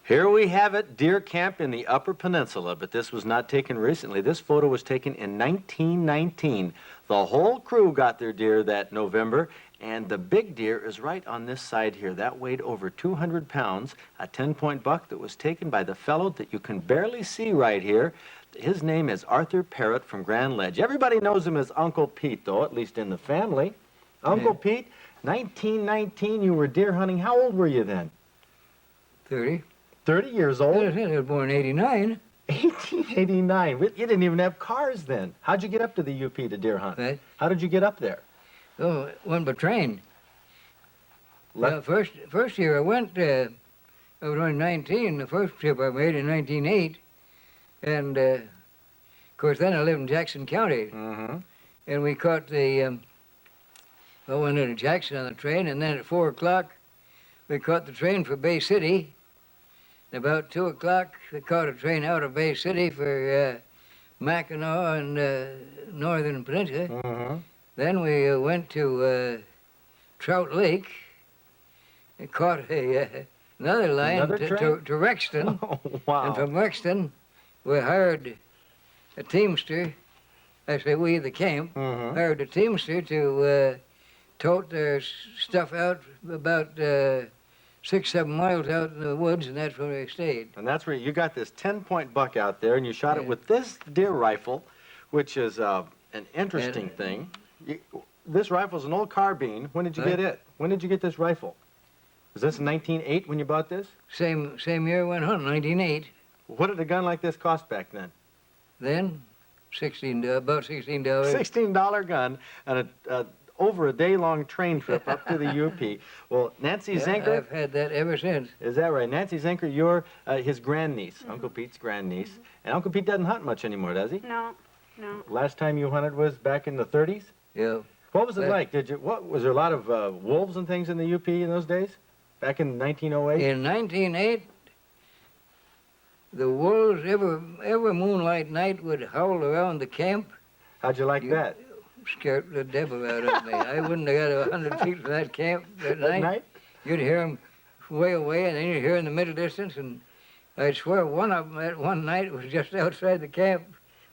Here we have it, deer camp in the Upper Peninsula, but this was not taken recently. This photo was taken in 1919. The whole crew got their deer that November, and the big deer is right on this side here. That weighed over 200 pounds, a 10-point buck that was taken by the fellow that you can barely see right here. His name is Arthur Parrott from Grand Ledge. Everybody knows him as Uncle Pete, though, at least in the family. Uncle Pete, 1919, you were deer hunting. How old were you then? 30. 30 years old? I was born in 89. 1889. You didn't even have cars then. How'd you get up to the UP to deer hunt? Right. How did you get up there? Oh, went by train. First year I went, I was only 19, the first trip I made in 1908. And, of course, then I lived in Jackson County. Mm-hmm. And we caught I went into Jackson on the train, and then at 4 o'clock, we caught the train for Bay City. About 2 o'clock, we caught a train out of Bay City for Mackinac and Northern Peninsula. Mm-hmm. Then we went to Trout Lake and caught another line to Rexton. Oh, wow. And from Rexton, we hired a teamster. I say we, the camp, hired a teamster to tote their stuff out about 6-7 miles out in the woods, and that's where we stayed. And that's where you got this 10-point buck out there, and you shot it with this deer rifle, which is an interesting thing. This rifle's an old carbine. When did you get it? When did you get this rifle? Was this in 1908 when you bought this? Same year I went hunting, 1908. What did a gun like this cost back then? Then, about $16. $16 gun and over a day-long train trip up to the UP. Well, Nancy Zenker... I've had that ever since. Is that right? Nancy Zenker, you're his grandniece, Uncle Pete's grandniece. And Uncle Pete doesn't hunt much anymore, does he? No, no. Last time you hunted was back in the 30s? Yeah. What was it like? Was there a lot of wolves and things in the UP in those days? Back in 1908? In 1908, the wolves every moonlight night would howl around the camp. How'd you like that? Scared the devil out of me. I wouldn't have got 100 feet from that camp that night. You'd hear them way away, and then you'd hear in the middle distance, and I'd swear one of them that one night was just outside the camp,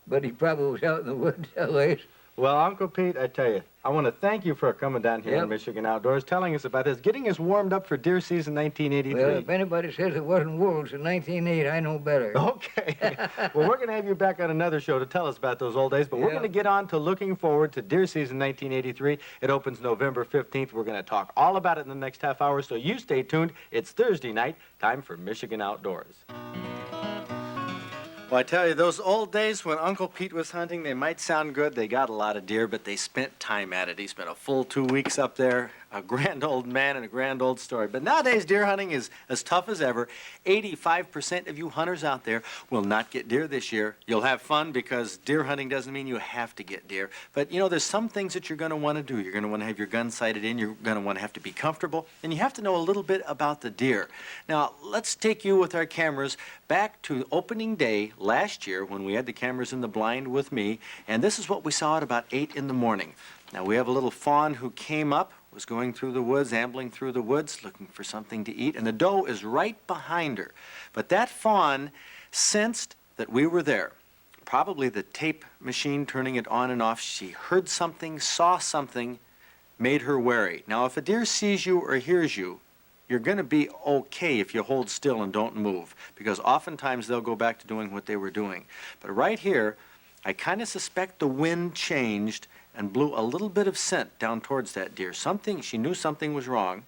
but he probably was out in the woods that way. Well, Uncle Pete, I tell you, I want to thank you for coming down here in Michigan Outdoors, telling us about this, getting us warmed up for deer season 1983. Well, if anybody says it wasn't wolves in 1908, I know better. Okay. Well, we're going to have you back on another show to tell us about those old days, but we're going to get on to looking forward to deer season 1983. It opens November 15th. We're going to talk all about it in the next half hour, so you stay tuned. It's Thursday night, time for Michigan Outdoors. Well, I tell you, those old days when Uncle Pete was hunting, they might sound good. They got a lot of deer, but they spent time at it. He spent a full 2 weeks up there, a grand old man and a grand old story. But nowadays, deer hunting is as tough as ever. 85% of you hunters out there will not get deer this year. You'll have fun because deer hunting doesn't mean you have to get deer. But, you know, there's some things that you're going to want to do. You're going to want to have your gun sighted in. You're going to want to have to be comfortable. And you have to know a little bit about the deer. Now, let's take you with our cameras back to opening day last year when we had the cameras in the blind with me. And this is what we saw at about 8 in the morning. Now, we have a little fawn who came up, was going through the woods, ambling through the woods, looking for something to eat, and the doe is right behind her. But that fawn sensed that we were there. Probably the tape machine turning it on and off. She heard something, saw something, made her wary. Now, if a deer sees you or hears you, you're going to be okay if you hold still and don't move, because oftentimes they'll go back to doing what they were doing. But right here, I kind of suspect the wind changed and blew a little bit of scent down towards that deer. She knew something was wrong.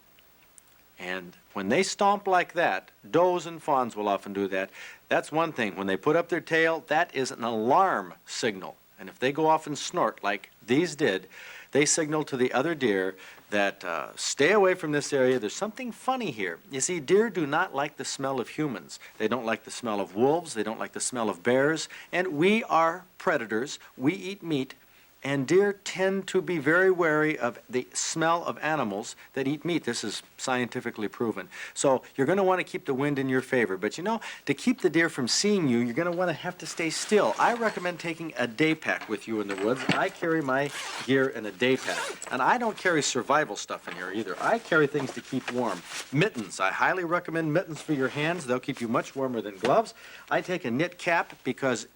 And when they stomp like that, does and fawns will often do that. That's one thing. When they put up their tail, that is an alarm signal. And if they go off and snort like these did, they signal to the other deer that stay away from this area. There's something funny here. You see, deer do not like the smell of humans. They don't like the smell of wolves. They don't like the smell of bears. And we are predators. We eat meat. And deer tend to be very wary of the smell of animals that eat meat. This is scientifically proven. So you're going to want to keep the wind in your favor. But you know, to keep the deer from seeing you, you're going to want to have to stay still. I recommend taking a day pack with you in the woods. I carry my gear in a day pack. And I don't carry survival stuff in here either. I carry things to keep warm. Mittens. I highly recommend mittens for your hands. They'll keep you much warmer than gloves. I take a knit cap because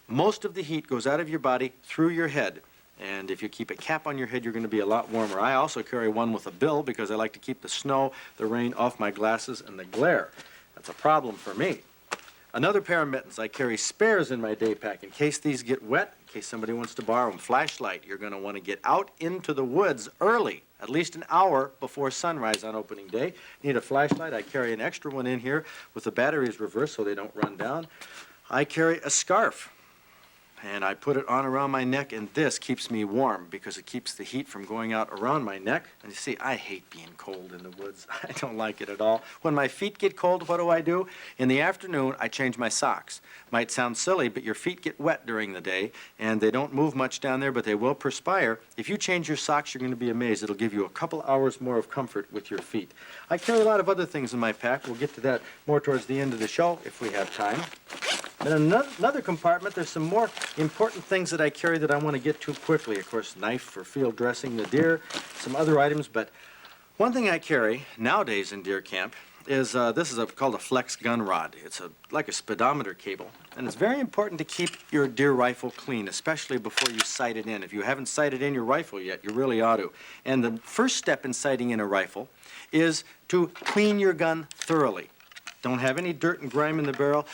most of the heat goes out of your body through your head. And if you keep a cap on your head, you're going to be a lot warmer. I also carry one with a bill because I like to keep the snow, the rain off my glasses and the glare. That's a problem for me. Another pair of mittens. I carry spares in my day pack in case these get wet, in case somebody wants to borrow them. Flashlight. You're going to want to get out into the woods early, at least an hour before sunrise on opening day. Need a flashlight. I carry an extra one in here with the batteries reversed so they don't run down. I carry a scarf. And I put it on around my neck, and this keeps me warm because it keeps the heat from going out around my neck. And you see, I hate being cold in the woods. I don't like it at all. When my feet get cold, what do? In the afternoon, I change my socks. Might sound silly, but your feet get wet during the day, and they don't move much down there, but they will perspire. If you change your socks, you're going to be amazed. It'll give you a couple hours more of comfort with your feet. I carry a lot of other things in my pack. We'll get to that more towards the end of the show if we have time. In another compartment, there's some more important things that I carry that I want to get to quickly. Of course, knife for field dressing the deer, some other items. But one thing I carry nowadays in deer camp is this is called a flex gun rod. It's like a speedometer cable. And it's very important to keep your deer rifle clean, especially before you sight it in. If you haven't sighted in your rifle yet, you really ought to. And the first step in sighting in a rifle is to clean your gun thoroughly. Don't have any dirt and grime in the barrel.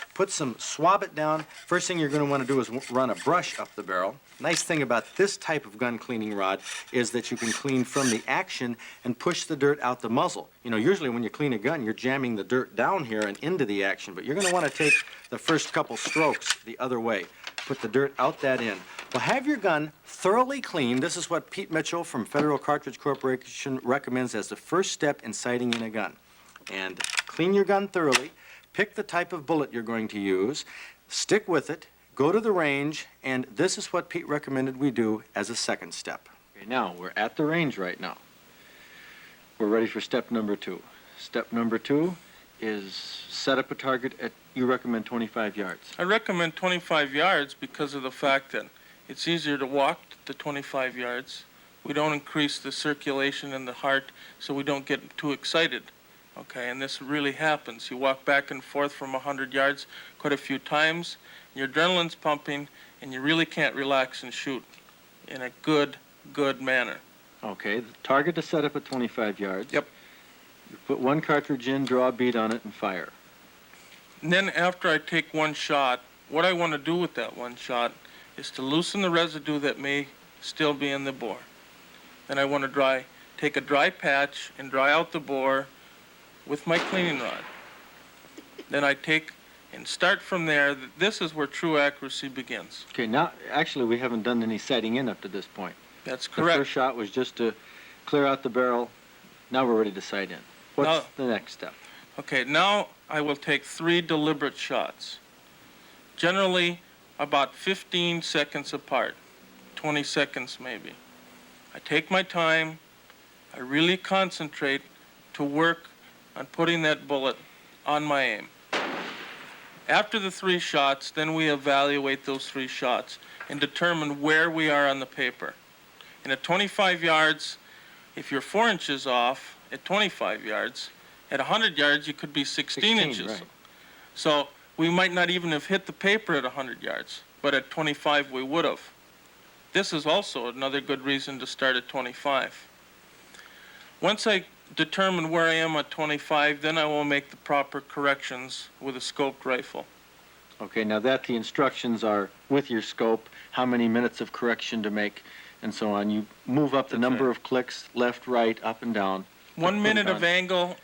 Swab it down. First thing you're going to want to do is run a brush up the barrel. Nice thing about this type of gun cleaning rod is that you can clean from the action and push the dirt out the muzzle. You know, usually when you clean a gun, you're jamming the dirt down here and into the action, but you're going to want to take the first couple strokes the other way. Put the dirt out that end. Well, have your gun thoroughly cleaned. This is what Pete Mitchell from Federal Cartridge Corporation recommends as the first step in sighting in a gun. And clean your gun thoroughly, pick the type of bullet you're going to use, stick with it, go to the range, and this is what Pete recommended we do as a second step. Okay, now, we're at the range right now. We're ready for step number 2. Step number 2 is set up a target at, you recommend 25 yards. I recommend 25 yards because of the fact that it's easier to walk the 25 yards. We don't increase the circulation in the heart, so we don't get too excited. Okay, and this really happens. You walk back and forth from 100 yards quite a few times, your adrenaline's pumping, and you really can't relax and shoot in a good manner. Okay, the target is set up at 25 yards. Yep. You put one cartridge in, draw a bead on it, and fire. And then after I take one shot, what I want to do with that one shot is to loosen the residue that may still be in the bore. Then I want to take a dry patch and dry out the bore with my cleaning rod. Then I take and start from there. This is where true accuracy begins. Okay, now, actually, we haven't done any sighting in up to this point. That's The correct. first shot was just to clear out the barrel. Now we're ready to sight in. What's the next step? Okay, now I will take 3 deliberate shots. Generally about 15 seconds apart, 20 seconds maybe. I take my time, I really concentrate to work on putting that bullet on my aim. After the 3 shots, then we evaluate those 3 shots and determine where we are on the paper. And at 25 yards, if you're 4 inches off at 25 yards, at 100 yards you could be 16 inches. Right. So we might not even have hit the paper at 100 yards, but at 25 we would have. This is also another good reason to start at 25. Once I determine where I am at 25, then I will make the proper corrections with a scoped rifle. Okay, now that the instructions are with your scope, how many minutes of correction to make, and so on. You move up the number of clicks, left, right, up, and down. 1 minute of angle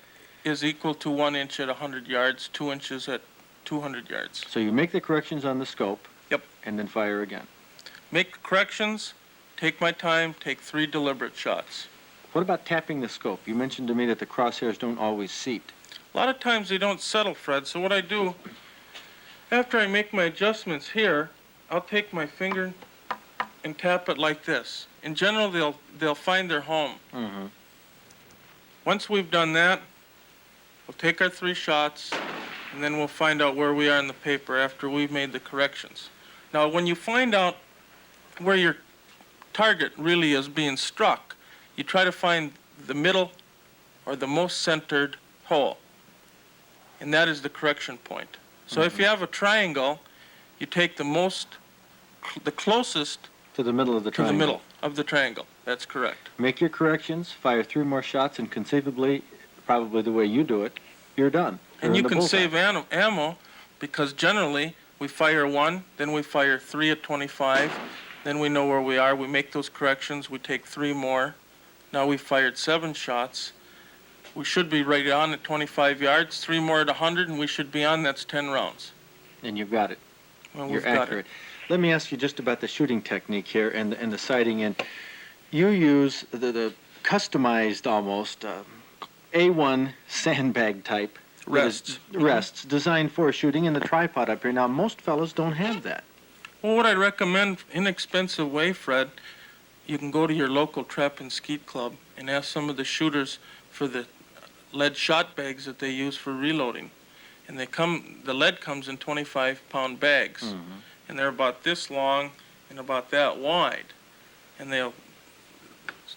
is equal to 1 inch at 100 yards, 2 inches at 200 yards. So you make the corrections on the scope. Yep. And then fire again. Make corrections, take my time, take 3 deliberate shots. What about tapping the scope? You mentioned to me that the crosshairs don't always seat. A lot of times they don't settle, Fred, so what I do, after I make my adjustments here, I'll take my finger and tap it like this. In general, they'll find their home. Mm-hmm. Once we've done that, we'll take our 3 shots, and then we'll find out where we are in the paper after we've made the corrections. Now, when you find out where your target really is being struck, you try to find the middle or the most centered hole, and that is the correction point. So if you have a triangle, you take the closest To the middle of the to triangle. the middle of the triangle. That's correct. Make your corrections, fire 3 more shots, and conceivably, probably the way you do it, you're done. And You're you in the can bullseye. save ammo because generally we fire 1, then we fire 3 at 25, then we know where we are. We make those corrections. We take 3 more. Now we've fired 7 shots. We should be right on at 25 yards, 3 more at 100, and we should be on. That's 10 rounds. And you've got it. Well, You're we've got accurate. it. Let me ask you just about the shooting technique here and the sighting. And you use the customized almost A1 sandbag type. that is- Rests. Rests, designed for shooting, and the tripod up here. Now, most fellows don't have that. Well, what I recommend, inexpensive way, Fred, you can go to your local trap and skeet club and ask some of the shooters for the lead shot bags that they use for reloading. And the lead comes in 25-pound bags. And they're about this long and about that wide. And they'll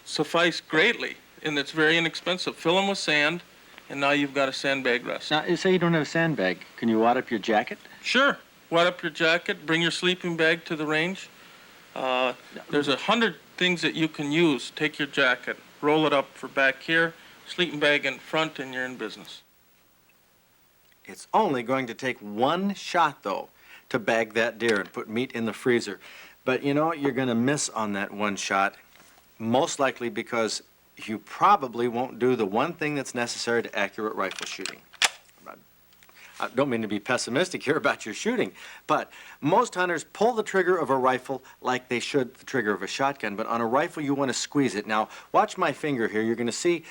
suffice greatly. And it's very inexpensive. Fill them with sand, and now you've got a sandbag rest. Now, say you don't have a sandbag. Can you wad up your jacket? Sure. Wad up your jacket, bring your sleeping bag to the range. There's 100 things that you can use. Take your jacket, roll it up for back here, sleeping bag in front, and you're in business. It's only going to take 1 shot, though, to bag that deer and put meat in the freezer. But, you know, you're going to miss on that 1 shot, most likely because you probably won't do the one thing that's necessary to accurate rifle shooting. I don't mean to be pessimistic here about your shooting, but most hunters pull the trigger of a rifle like they should the trigger of a shotgun, but on a rifle you want to squeeze it. Now, watch my finger here. You're going to see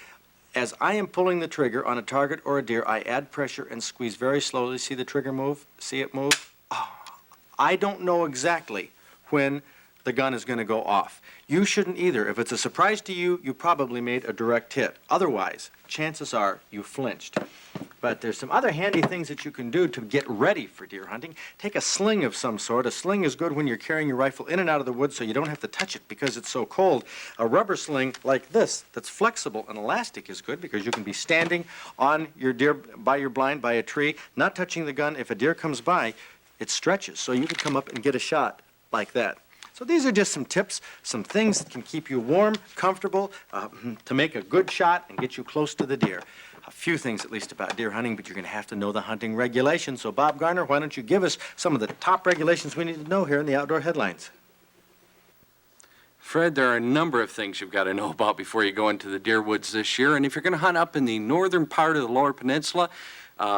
as I am pulling the trigger on a target or a deer, I add pressure and squeeze very slowly. See the trigger move? See it move? Oh, I don't know exactly when the gun is going to go off. You shouldn't either. If it's a surprise to you, you probably made a direct hit. Otherwise, chances are you flinched. But there's some other handy things that you can do to get ready for deer hunting. Take a sling of some sort. A sling is good when you're carrying your rifle in and out of the woods so you don't have to touch it because it's so cold. A rubber sling like this that's flexible and elastic is good because you can be standing on your deer, by your blind, by a tree, not touching the gun. If a deer comes by, it stretches, so you can come up and get a shot like that. So these are just some tips, some things that can keep you warm, comfortable, to make a good shot and get you close to the deer. A few things, at least, about deer hunting, but you're going to have to know the hunting regulations. So, Bob Garner, why don't you give us some of the top regulations we need to know here in the Outdoor Headlines? Fred, there are a number of things you've got to know about before you go into the deer woods this year. And if you're going to hunt up in the northern part of the Lower Peninsula,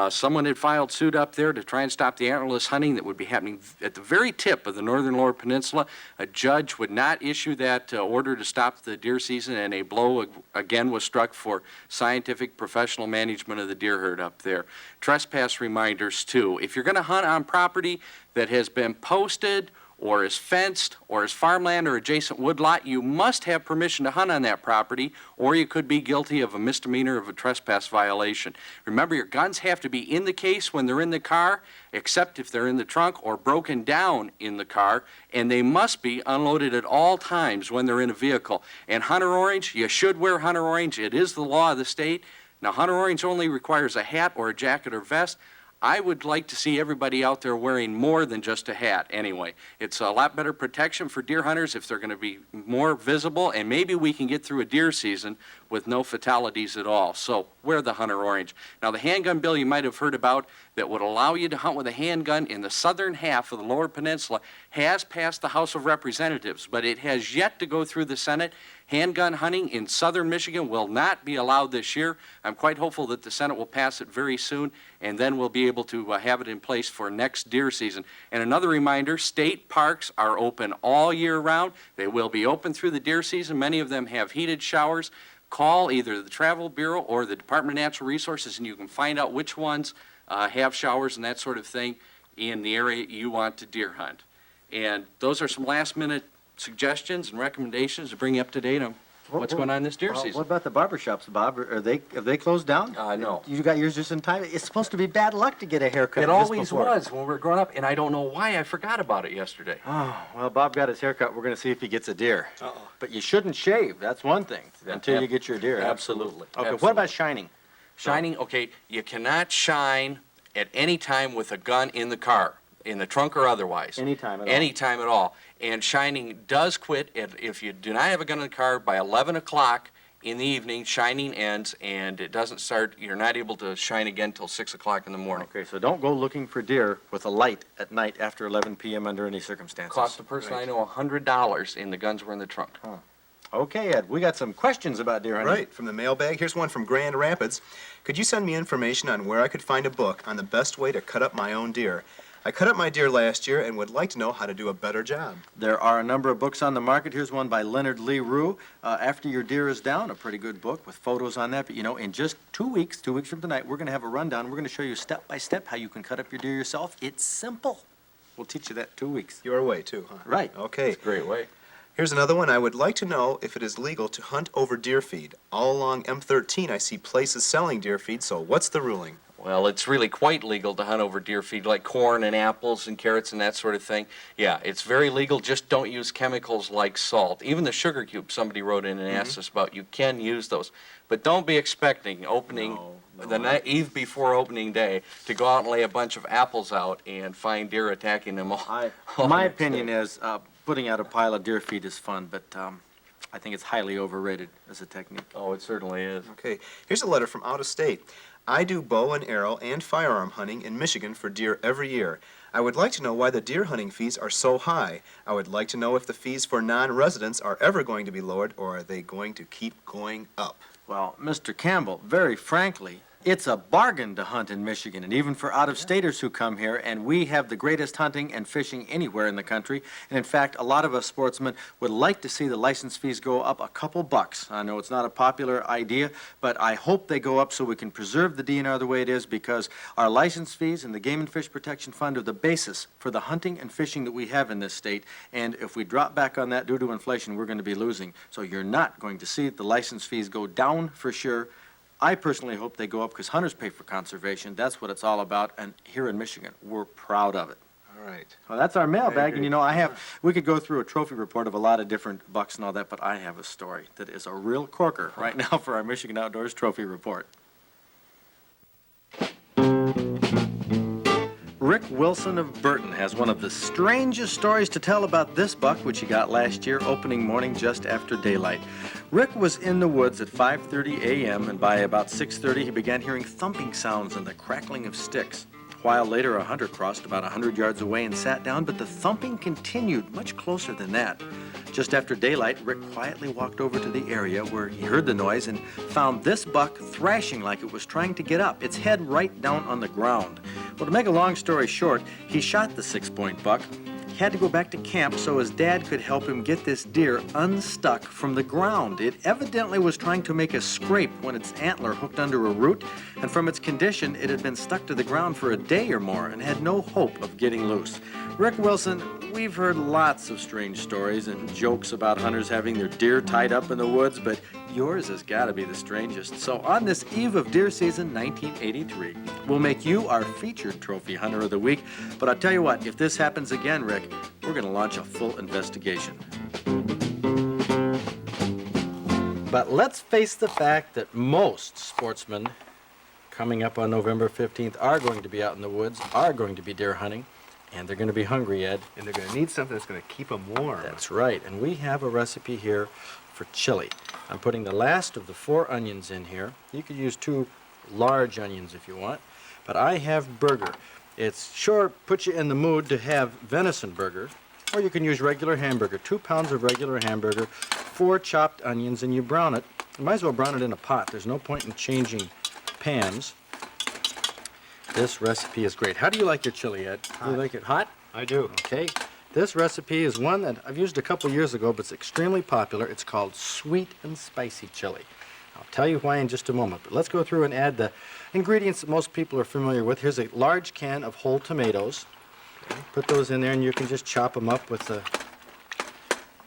someone had filed suit up there to try and stop the antlerless hunting that would be happening at the very tip of the northern Lower Peninsula. A judge would not issue that order to stop the deer season, and a blow again was struck for scientific professional management of the deer herd up there. Trespass reminders, too. If you're going to hunt on property that has been posted or is fenced, or is farmland or adjacent woodlot, you must have permission to hunt on that property, or you could be guilty of a misdemeanor of a trespass violation. Remember, your guns have to be in the case when they're in the car, except if they're in the trunk or broken down in the car, and they must be unloaded at all times when they're in a vehicle. And Hunter Orange, you should wear Hunter Orange. It is the law of the state. Now, Hunter Orange only requires a hat or a jacket or vest. I would like to see everybody out there wearing more than just a hat anyway. It's a lot better protection for deer hunters if they're going to be more visible, and maybe we can get through a deer season with no fatalities at all. So wear the Hunter Orange. Now, the handgun bill you might have heard about that would allow you to hunt with a handgun in the southern half of the Lower Peninsula has passed the House of Representatives, but it has yet to go through the Senate. Handgun hunting in southern Michigan will not be allowed this year. I'm quite hopeful that the Senate will pass it very soon, and then we'll be able to have it in place for next deer season. And another reminder, state parks are open all year round. They will be open through the deer season. Many of them have heated showers. Call either the Travel Bureau or the Department of Natural Resources, and you can find out which ones have showers and that sort of thing in the area you want to deer hunt. And those are some last-minute suggestions and recommendations to bring you up to date on what's going on this deer What season. about the barber shops, Bob? Have they closed down? No. You got yours just in time? It's supposed to be bad luck to get a haircut It just always before. was when we were growing up, and I don't know why I forgot about it yesterday. Oh, well, Bob got his haircut. We're going to see if he gets a deer. But you shouldn't shave. That's one thing until you get your deer. Absolutely. Okay, Absolutely. what about shining? Shining, okay, you cannot shine at any time with a gun in the car, in the trunk or otherwise. Anytime at all. Anytime at all. And shining does quit if you do not have a gun in the car by 11 o'clock in the evening. Shining ends, and it doesn't start. You're not able to shine again till 6 o'clock in the morning. Okay, so don't go looking for deer with a light at night after 11 p.m. under any circumstances. Cost the person I know $100, and the guns were in the trunk. Okay, Ed, we got some questions about deer hunting. Right, from the mailbag. Here's one from Grand Rapids. Could you send me information on where I could find a book on the best way to cut up my own deer? I cut up my deer last year and would like to know how to do a better job. There are a number of books on the market. Here's one by Leonard Lee Rue, After Your Deer is Down, a pretty good book with photos on that. But, you know, in just 2 weeks from tonight, we're going to have a rundown. We're going to show you step by step how you can cut up your deer yourself. It's simple. We'll teach you that in 2 weeks. Your way, too, huh? Right. Okay. Great way. Here's another one. I would like to know if it is legal to hunt over deer feed. All along M13, I see places selling deer feed, so what's the ruling? Well, it's really quite legal to hunt over deer feed, like corn and apples and carrots and that sort of thing. Yeah, it's very legal. Just don't use chemicals like salt. Even the sugar cube somebody wrote in and asked us about, you can use those. But don't be expecting the night eve before opening day to go out and lay a bunch of apples out and find deer attacking them all. My opinion is putting out a pile of deer feed is fun, but I think it's highly overrated as a technique. Oh, it certainly is. Okay. Here's a letter from out of state. I do bow and arrow and firearm hunting in Michigan for deer every year. I would like to know why the deer hunting fees are so high. I would like to know if the fees for non-residents are ever going to be lowered, or are they going to keep going up? Well, Mr. Campbell, very frankly, it's a bargain to hunt in Michigan, and even for out-of-staters who come here, and we have the greatest hunting and fishing anywhere in the country. And in fact, a lot of us sportsmen would like to see the license fees go up a couple bucks. I know it's not a popular idea, but I hope they go up so we can preserve the DNR the way it is, because our license fees and the Game and Fish Protection Fund are the basis for the hunting and fishing that we have in this state. And if we drop back on that due to inflation, we're going to be losing. So you're not going to see the license fees go down for sure. I personally hope they go up because hunters pay for conservation. That's what it's all about. And here in Michigan, we're proud of it. All right. Well, that's our mailbag. agree. And, you know, we could go through a trophy report of a lot of different bucks and all that, but I have a story that is a real corker right now for our Michigan Outdoors Trophy Report. Rick Wilson of Burton has one of the strangest stories to tell about this buck, which he got last year, opening morning just after daylight. Rick was in the woods at 5:30 a.m., and by about 6:30 he began hearing thumping sounds and the crackling of sticks. A while later, a hunter crossed about 100 yards away and sat down, but the thumping continued much closer than that. Just after daylight, Rick quietly walked over to the area where he heard the noise and found this buck thrashing like it was trying to get up, its head right down on the ground. Well, to make a long story short, he shot the 6-point buck. He had to go back to camp so his dad could help him get this deer unstuck from the ground. It evidently was trying to make a scrape when its antler hooked under a root, and from its condition, it had been stuck to the ground for a day or more and had no hope of getting loose. Rick Wilson, we've heard lots of strange stories and jokes about hunters having their deer tied up in the woods, but yours has got to be the strangest. So on this eve of deer season 1983, we'll make you our featured trophy hunter of the week. But I'll tell you what, if this happens again, Rick, we're going to launch a full investigation. But let's face the fact that most sportsmen coming up on November 15th are going to be out in the woods, are going to be deer hunting, and they're going to be hungry, Ed. And they're going to need something that's going to keep them warm. That's right, and we have a recipe here for chili. I'm putting the last of the 4 onions in here. You could use 2 large onions if you want, but I have burger. It's sure puts you in the mood to have venison burger, or you can use regular hamburger. 2 pounds of regular hamburger, 4 chopped onions, and you brown it. You might as well brown it in a pot. There's no point in changing pans. This recipe is great. How do you like your chili, Ed? Do you like it hot? I do. Okay. This recipe is one that I've used a couple years ago, but it's extremely popular. It's called sweet and spicy chili. I'll tell you why in just a moment, but let's go through and add the ingredients that most people are familiar with. Here's a large can of whole tomatoes. Okay. Put those in there, and you can just chop them up with a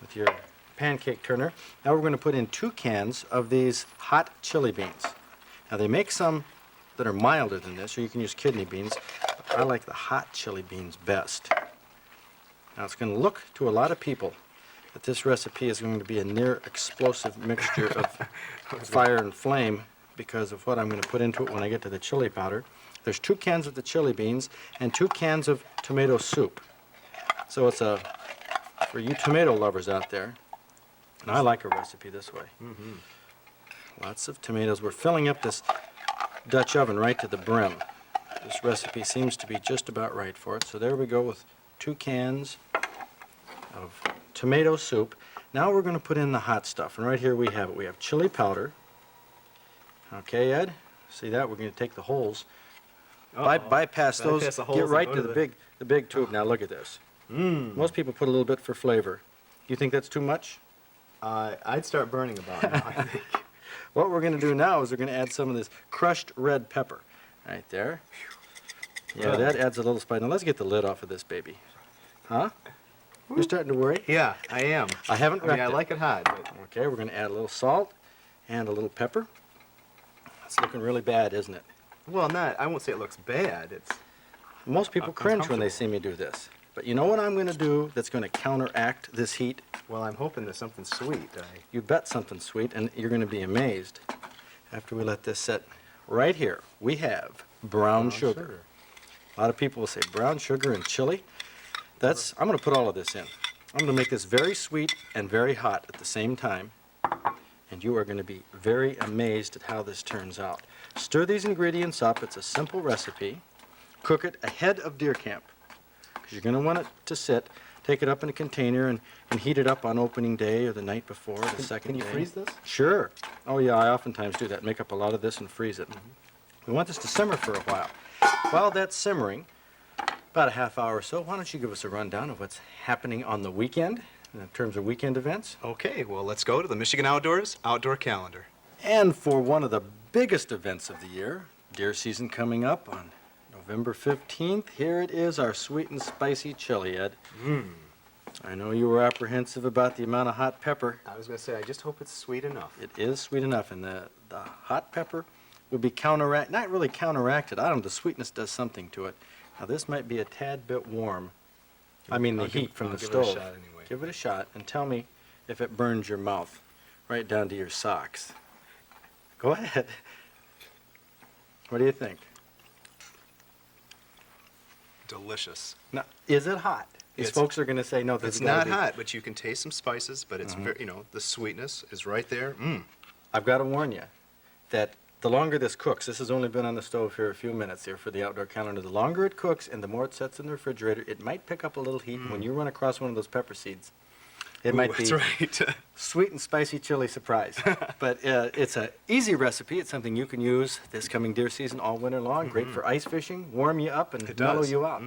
with your pancake turner. Now we're going to put in 2 cans of these hot chili beans. Now they make some that are milder than this, or you can use kidney beans. But I like the hot chili beans best. Now it's going to look to a lot of people that this recipe is going to be a near explosive mixture of fire and flame because of what I'm going to put into it when I get to the chili powder. There's 2 cans of the chili beans and 2 cans of tomato soup. So it's for you tomato lovers out there, and I like a recipe this way. Lots of tomatoes. We're filling up this Dutch oven right to the brim. This recipe seems to be just about right for it. So there we go with 2 cans of tomato soup. Now we're going to put in the hot stuff, and right here we have it. We have chili powder. Okay, Ed? See that? We're going to take the holes, bypass those, the holes get and right go to to the big tube. Now look at this. Most people put a little bit for flavor. You think that's too much? I'd start burning about now, I think. What we're going to do now is we're going to add some of this crushed red pepper. Right there. Yeah, that adds a little spice. Now let's get the lid off of this baby. Huh? You're starting to worry? Yeah, I am. I haven't wrecked I it. like it hot, but Okay, we're going to add a little salt and a little pepper. It's looking really bad, isn't it? well, I won't say it looks bad. It's Most people cringe when they uncomfortable. see me do this. But you know what I'm going to do that's going to counteract this heat? well, I'm hoping there's something sweet. You bet something sweet, and you're going to be amazed. After we let this set right here, we have brown sugar. A lot of people will say brown sugar and chili. I'm going to put all of this in. I'm going to make this very sweet and very hot at the same time. And you are going to be very amazed at how this turns out. Stir these ingredients up. It's a simple recipe. Cook it ahead of deer camp, because you're going to want it to sit. Take it up in a container and heat it up on opening day or the night before, the second Can you day. freeze this? Sure. Oh, yeah, I oftentimes do that. Make up a lot of this and freeze it. We want this to simmer for a while. While that's simmering, about a half hour or so, why don't you give us a rundown of what's happening on the weekend in terms of weekend events? Okay, well, let's go to the Michigan Outdoors Outdoor Calendar. And for one of the biggest events of the year, deer season coming up on November 15th, here it is, our sweet and spicy chili, Ed. I know you were apprehensive about the amount of hot pepper. I was going to say, I just hope it's sweet enough. It is sweet enough, and the hot pepper will be not really counteracted. I don't know, the sweetness does something to it. Now, this might be a tad bit warm. I mean, the heat from the I'll stove. give it a shot anyway. Give it a shot, and tell me if it burns your mouth right down to your socks. Go ahead. What do you think? Delicious. Now, is it hot? These It's- folks are going to say, no, this It's has gotta not be. hot, but you can taste some spices, but it's very, the sweetness is right there. I've got to warn you that the longer this cooks, this has only been on the stove here a few minutes here for the outdoor calendar, the longer it cooks and the more it sets in the refrigerator, it might pick up a little heat. And when you run across one of those pepper seeds, it might be That's right. sweet and spicy chili surprise. But it's an easy recipe. It's something you can use this coming deer season all winter long. Great for ice fishing, warm you up and It mellow does. you out.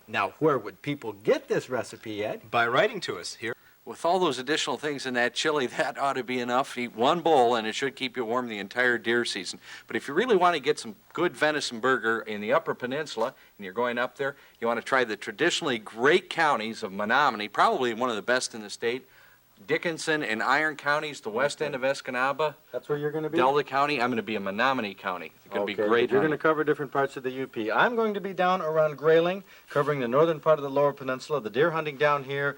Now, where would people get this recipe, Ed? By writing to us here. With all those additional things in that chili, that ought to be enough to eat one bowl, and it should keep you warm the entire deer season. But if you really want to get some good venison burger in the Upper Peninsula, and you're going up there, you want to try the traditionally great counties of Menominee, probably one of the best in the state, Dickinson and Iron counties, the west end of Escanaba, That's where you're going to be? Delta County. I'm going to be in Menominee County. It's going to be Okay, great. You're going hunting. to cover different parts of the UP. I'm going to be down around Grayling, covering the northern part of the Lower Peninsula. The deer hunting down here,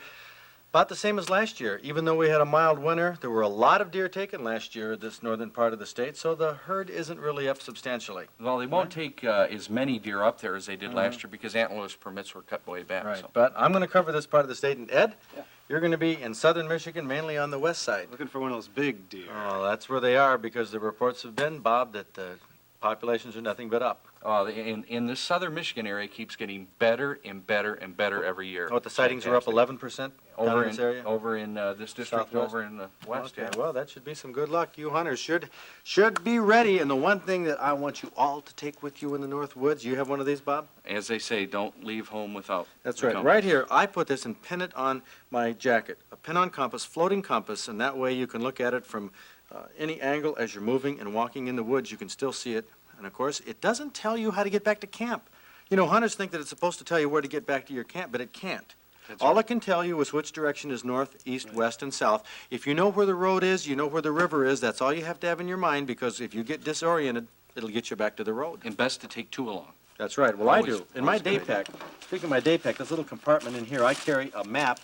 about the same as last year. Even though we had a mild winter, there were a lot of deer taken last year in this northern part of the state, so the herd isn't really up substantially. Well, they won't take as many deer up there as they did last year because antlerless permits were cut way back. Right, So. but I'm going to cover this part of the state. And Ed, you're going to be in southern Michigan, mainly on the west side. Looking for one of those big deer. Oh, that's where they are, because the reports have been, Bob, that the populations are nothing but up. In this southern Michigan area, it keeps getting better and better and better every year. Oh, the sightings are up Fantastic. 11% down over in this in, area? Over in this district, Southwest? over in the west. Okay, Yeah. well, that should be some good luck. You hunters should be ready. And the one thing that I want you all to take with you in the North Woods, you have one of these, Bob? As they say, don't leave home without. That's the right. compass. Right here, I put this and pin it on my jacket. A pin-on compass, floating compass, and that way you can look at it from any angle as you're moving and walking in the woods. You can still see it. And, of course, it doesn't tell you how to get back to camp. You know, hunters think that it's supposed to tell you where to get back to your camp, but it can't. All it can tell you is which direction is north, east, west, and south. If you know where the road is, you know where the river is. That's all you have to have in your mind, because if you get disoriented, it'll get you back to the road. And best to take two along. That's right. Well, I Always- do. In my always day good pack, speaking of my day pack, this little compartment in here, I carry a map.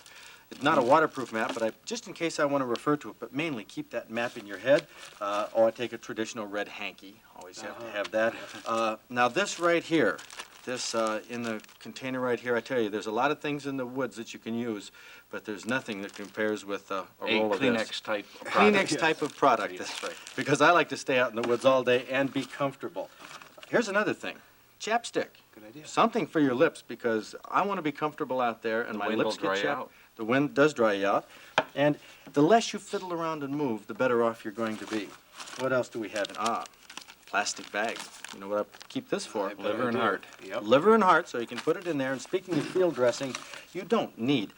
It's not a waterproof map, but just in case I want to refer to it, but mainly keep that map in your head. Or I take a traditional red hanky. Always have to have that. Now, this right here, this in the container right here, I tell you, there's a lot of things in the woods that you can use, but there's nothing that compares with a A roll of this. Kleenex type of product. Kleenex type of product. That's right. Because I like to stay out in the woods all day and be comfortable. Here's another thing. Chapstick. Good idea. Something for your lips, because I want to be comfortable out there, and The my wind lips will dry get you chapped. out. The wind does dry you out. And the less you fiddle around and move, the better off you're going to be. What else do we have? Plastic bag. You know what I keep this for? Liver and heart. Yep. Liver and heart, so you can put it in there. And speaking of field dressing, you don't need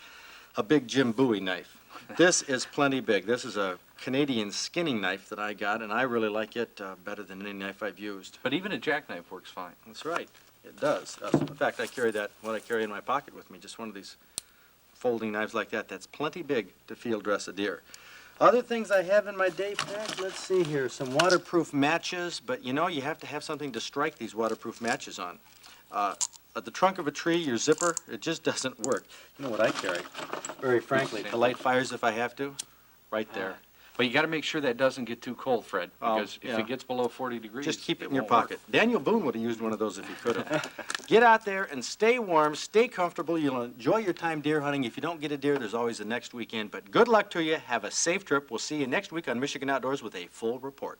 a big Jim Bowie knife. This is plenty big. This is a Canadian skinning knife that I got, and I really like it better than any knife I've used. But even a jackknife works fine. That's right. It does. In fact, I carry what I carry in my pocket with me, just one of these folding knives like that. That's plenty big to field dress a deer. Other things I have in my day pack, let's see here, some waterproof matches, but you know, you have to have something to strike these waterproof matches on. At the trunk of a tree, your zipper, it just doesn't work. You know what I carry? Very frankly, to light fires if I have to, right there. But you got to make sure that doesn't get too cold, Fred, Oh, because if yeah. it gets below 40 degrees, Just keep it in your won't work. pocket. Daniel Boone would have used one of those if he could have. Get out there and stay warm, stay comfortable. You'll enjoy your time deer hunting. If you don't get a deer, there's always the next weekend. But good luck to you. Have a safe trip. We'll see you next week on Michigan Outdoors with a full report.